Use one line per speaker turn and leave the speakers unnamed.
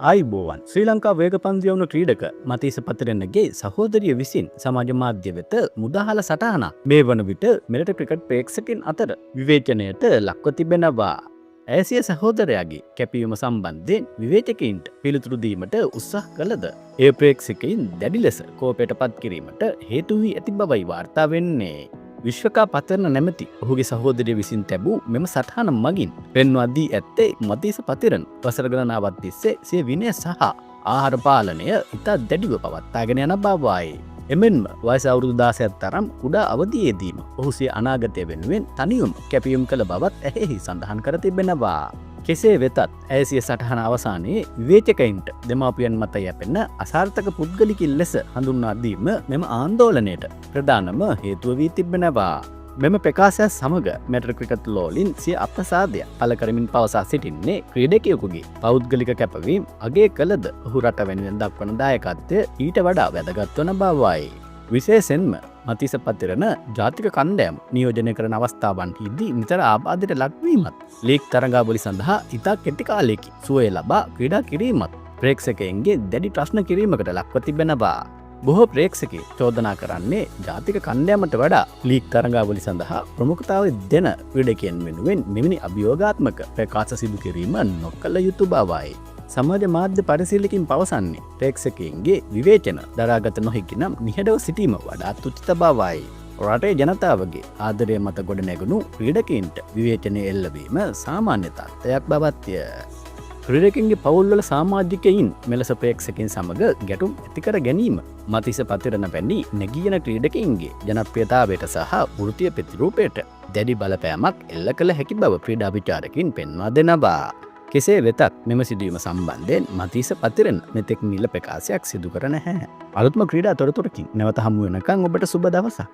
ආයිබෝවන් ශ්‍රී ලංකා වේගපන්දු ක්‍රීඩක මතීස පතිරණගේ සහෝදරිය විසින් සමාජ මාධ්‍ය වෙත මුදහල සටහනක් මේ වන විට මෙරට ක්‍රිකට් ප්‍රේක්ෂකයන් අතර විවේචනයට ලක්ව තිබෙනවා. ඇය සහෝදරයාගේ කැපවීම සම්බන්ධයෙන් විවේචකයින්ට පිළිතුරු දීමට උත්සාහ කළද ඒ ප්‍රේක්ෂකයින් දැඩි ලෙස කෝපයට පත් කිරීමට හේතු වී ඇති බවයි වාර්තා වෙන්නේ. විශ්වකා පතරණ නැමැති ඔහුගේ සහෝදරය විසින් තැබූ මෙම සටහන මගින් පෙන්වා දී ඇත්තේ මතීස පතිරණ වසර ගණනාවක් තිස්සේ සිය විනය සහ ආහාර පාලනය ඉතා දැඩිව පවත්වාගෙන යන බවයි. එමෙන්ම වයස අවුරුදු 16ක් තරම් කුඩා අවදියේදීම ඔහු සිය අනාගතය වෙනුවෙන් තනියම කැපවීම කළ බවත් ඇයෙහි සඳහන් කර තිබෙනවා. කෙසේ වෙතත් ඇය සිය සටහන අවසානයේ විවේචකයින්ට දෙමාපියන් මත යැපෙන අසාර්ථක පුද්ගලිකින් ලෙස හඳුන්වා දීම මෙම ආන්දෝලනයට ප්‍රධානම හේතුව වී තිබෙනවා. මෙම ප්‍රකාශය සමග මෙට්‍ර ක්‍රිකට් ලෝලින් සිය අප්‍රසාදය පළ කරමින් පවසා සිටින්නේ ක්‍රීඩකයෙකුගේ පෞද්ගලික කැපවීම අගය කළද ඔහු රට වෙනුවෙන් දක්වන දායකත්වය ඊට වඩා වැදගත් වන බවයි. විශේෂයෙන්ම මතීස පතිරණ ජාතික කණ්ඩෑම නියෝජනය කරන අවස්ථාවන්හිදී නිතර ආබාධයට ලක්වීමත් ලීග් තරඟාවලි සඳහා ඉතා කෙටි කාලයකින් සුවය ලබා ක්‍රීඩා කිරීමත් ප්‍රේක්ෂකයන්ගේ දැඩි ප්‍රශ්න කිරීමකට ලක්ව තිබෙනවා. බොහෝ ප්‍රේක්ෂකයෝ චෝදනා කරන්නේ ජාතික කණ්ඩෑමට වඩා ලීග් තරඟාවලි සඳහා ප්‍රමුඛතාවය දෙන ක්‍රීඩකයන් වෙනුවෙන් මෙවැනි අභියෝගාත්මක ප්‍රකාශ සිදු කිරීම නොකළ යුතු බවයි. සමාජ මාධ්‍ය පරිශීලකයින් පවසන්නේ ප්‍රේක්ෂකයන්ගේ විවේචන දරාගත නොහැකි නම් නිහඬව සිටීම වඩාත් උචිත බවයි. රටේ ජනතාවගේ ආදරය මත ගොඩනැගුණු ක්‍රීඩකයින්ට විවේචනය එල්ලවීම සාමාන්‍ය තත්ත්වයක් බවත්ය. ක්‍රීඩකයන්ගේ පවුල්වල සමාජිකයින් මෙලෙස ප්‍රේක්ෂකයන් සමග ගැටුම් ඇතිකර ගැනීම මතීස පතිරණ වැනි නැගී යන ක්‍රීඩකයන්ගේ ජනප්‍රියතාවයට සහ වෘත්තීය ප්‍රතිරූපයට දැඩි බලපෑමක් එල්ල කළ හැකි බව ක්‍රීඩා විචාරකයින් පෙන්වා දෙනවා. කෙසේ වෙතත් මෙම සිදුවීම සම්බන්ධයෙන් මතීස පතිරණ මෙතෙක් නිල ප්‍රකාශයක් සිදු කර නැහැ. අලුත්ම ක්‍රීඩා තොරතුරකින් නැවත හමු වෙනකන් ඔබට සුබ දවසක්.